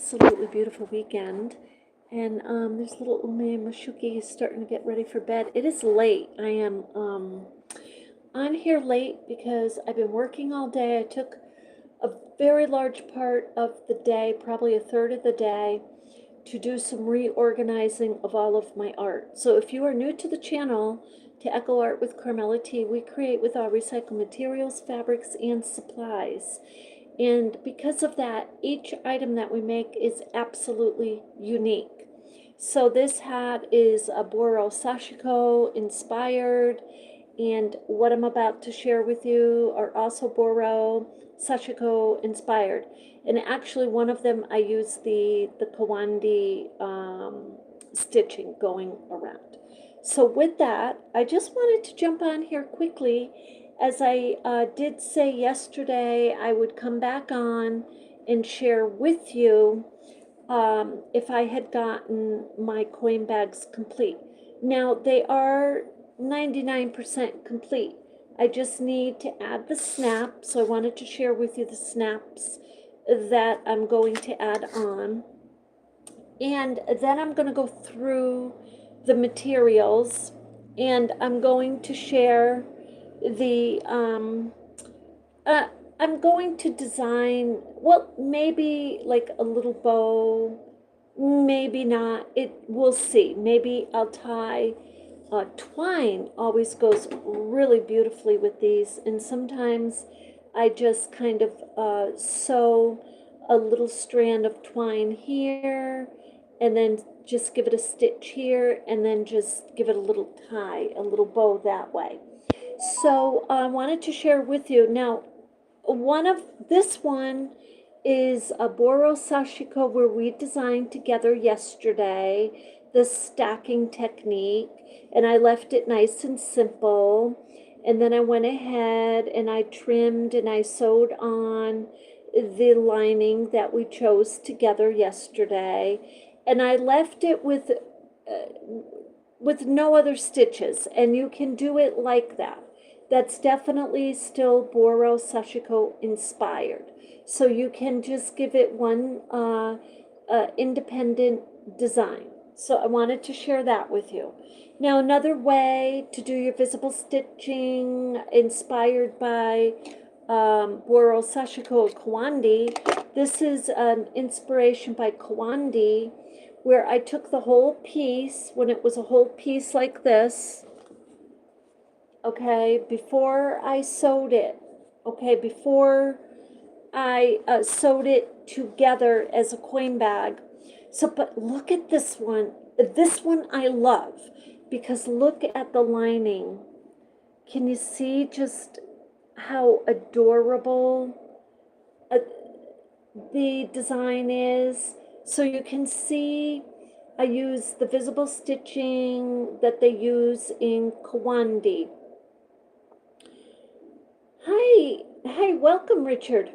absolutely beautiful weekend. And there's little Ume and Mashuki is starting to get ready for bed. It is late. I am on here late because I've been working all day. I took a very large part of the day, probably a third of the day, to do some reorganizing of all of my art. So if you are new to the channel, to Echo Art with Carmella-T, we create with all recycled materials, fabrics, and supplies. And because of that, each item that we make is absolutely unique. So this hat is a Boro Sashiko inspired, and what I'm about to share with you are also Boro Sashiko inspired. And actually one of them I use the Kawandi stitching going around. So with that, I just wanted to jump on here quickly. As I did say yesterday, I would come back on and share with you if I had gotten my coin bags complete. Now they are 99% complete. I just need to add the snaps. So I wanted to share with you the snaps that I'm going to add on. And then I'm going to go through the materials, and I'm going to share the I'm going to design, well, maybe like a little bow, maybe not. We'll see. Maybe I'll tie twine. Always goes really beautifully with these, and sometimes I just kind of sew a little strand of twine here, and then just give it a stitch here, and then just give it a little tie, a little bow that way. So I wanted to share with you now. This one is a Boro Sashiko where we designed together yesterday the stacking technique, and I left it nice and simple. And then I went ahead and I trimmed and I sewed on the lining that we chose together yesterday, and I left it with no other stitches, and you can do it like that. That's definitely still Boro Sashiko inspired. So you can just give it one independent design. So I wanted to share that with you. Now another way to do your visible stitching inspired by Boro Sashiko Kawandi. This is an inspiration by Kawandi, where I took the whole piece, when it was a whole piece like this, okay, before I sewed it, okay, before I sewed it together as a coin bag. So, but look at this one. This one I love, because look at the lining. Can you see just how adorable the design is? So you can see I use the visible stitching that they use in Kawandi. Hi, welcome, Richard.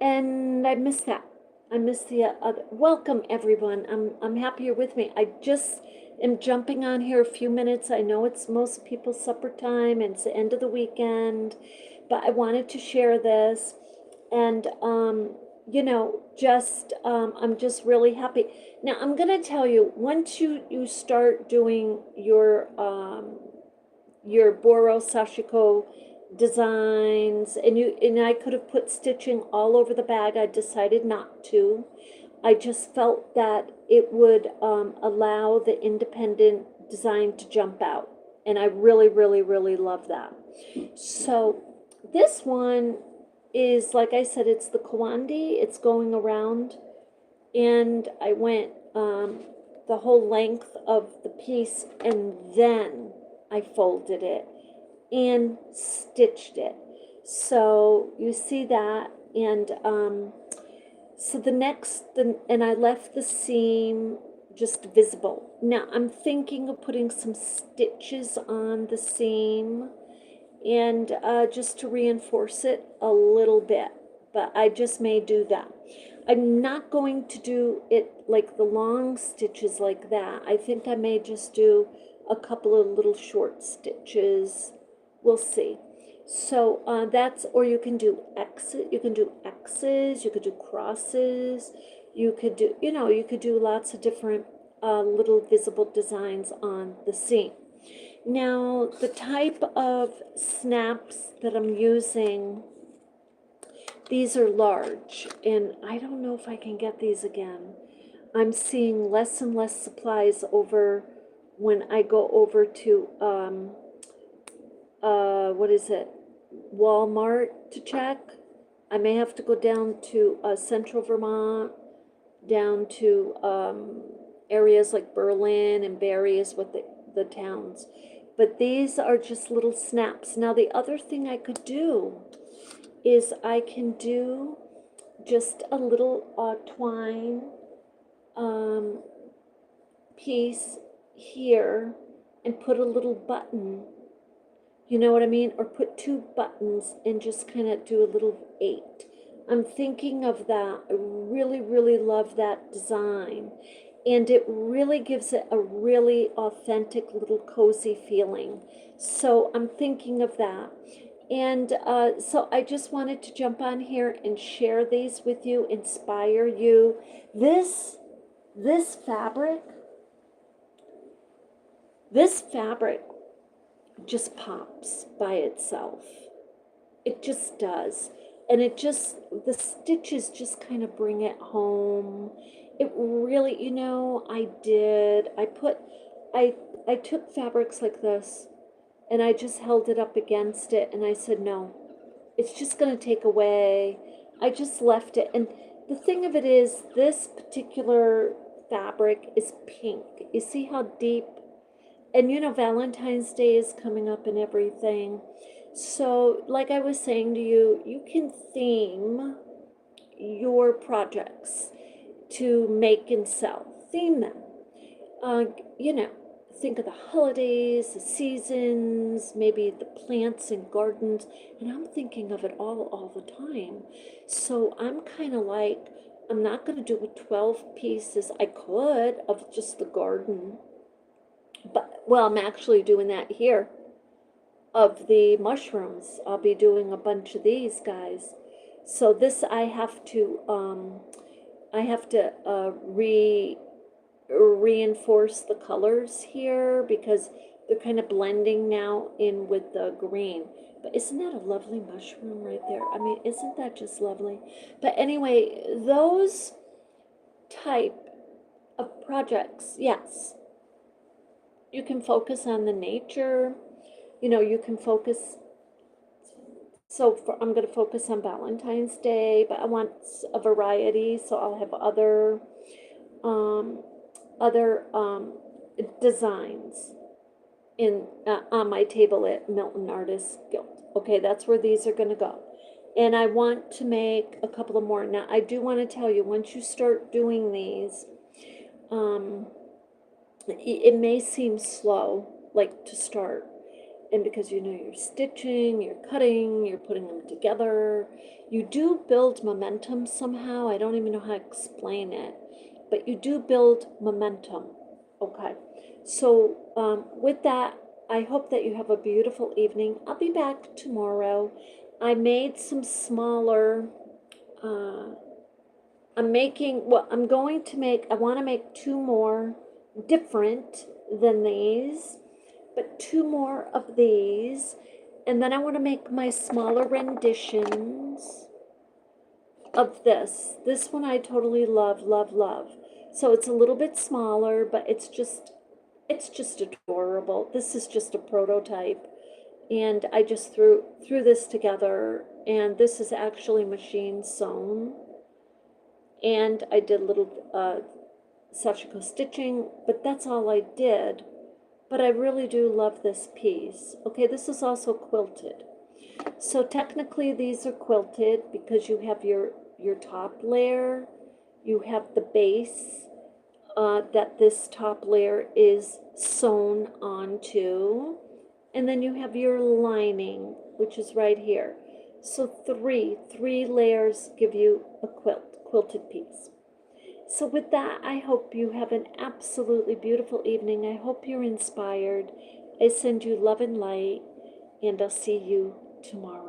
And I missed that. I missed the other. Welcome, everyone. I'm happy you're with me. I just am jumping on here a few minutes. I know it's most people's supper time and it's the end of the weekend, but I wanted to share this. And you know, just I'm just really happy. Now I'm gonna tell you, once you start doing your Boro Sashiko designs, and I could have put stitching all over the bag. I decided not to. I just felt that it would allow the independent design to jump out, and I really love that. So this one is, like I said, it's the Kawandi. It's going around, and I went the whole length of the piece, and then I folded it and stitched it. So you see that, and so and I left the seam just visible. Now I'm thinking of putting some stitches on the seam, and just to reinforce it a little bit, but I just may do that. I'm not going to do it like the long stitches like that. I think I may just do a couple of little short stitches. We'll see. So that's, or you can do X's, you can do X's, you could do crosses, you could do, you could do lots of different little visible designs on the seam. Now, the type of snaps that I'm using, these are large, and I don't know if I can get these again. I'm seeing less and less supplies over when I go over to, what is it, Walmart to check. I may have to go down to central Vermont, down to areas like Berlin and Barrie is what the towns. But these are just little snaps. Now, the other thing I could do is I can do just a little twine piece here and put a little button, you know what I mean? Or put two buttons and just kind of do a little 8. I'm thinking of that. I really, really love that design. And it really gives it a really authentic little cozy feeling. So I'm thinking of that. And so I just wanted to jump on here and share these with you, inspire you. This fabric, just pops by itself. It just does. And the stitches just kind of bring it home. It really, I took fabrics like this and I just held it up against it and I said, no, it's just going to take away. I just left it. And the thing of it is, this particular fabric is pink. You see how deep? And Valentine's Day is coming up and everything. So, like I was saying to you, you can theme your projects to make and sell. Theme them. Uh, you know, think of the holidays, the seasons, maybe the plants and gardens. And I'm thinking of it all the time. So I'm kind of like, I'm not going to do 12 pieces. I could of just the garden. But, well, I'm actually doing that here of the mushrooms. I'll be doing a bunch of these guys. So this I have to reinforce the colors here because they're kind of blending now in with the green. But isn't that a lovely mushroom right there? I mean, isn't that just lovely? But anyway, those type of projects, yes. You can focus on the nature, you can focus. So I'm going to focus on Valentine's Day, but I want a variety, so I'll have other designs in on my table at Milton Artists Guild. Okay, that's where these are going to go. And I want to make a couple of more. Now, I do want to tell you, once you start doing these, it may seem slow, like to start. And because you're stitching, you're cutting, you're putting them together, you do build momentum somehow. I don't even know how to explain it, but you do build momentum. Okay. So with that, I hope that you have a beautiful evening. I'll be back tomorrow. I made some smaller, I want to make 2 more different than these, but 2 more of these, and then I want to make my smaller renditions of this. This one I totally love, love, love. So it's a little bit smaller, but it's just adorable. This is just a prototype, and I just threw this together, and this is actually machine sewn, and I did a little sashiko stitching, but that's all I did. But I really do love this piece. Okay, this is also quilted. So technically these are quilted because you have your top layer, you have the base that this top layer is sewn onto, and then you have your lining, which is right here. So three layers give you a quilted piece. So with that, I hope you have an absolutely beautiful evening. I hope you're inspired. I send you love and light, and I'll see you tomorrow.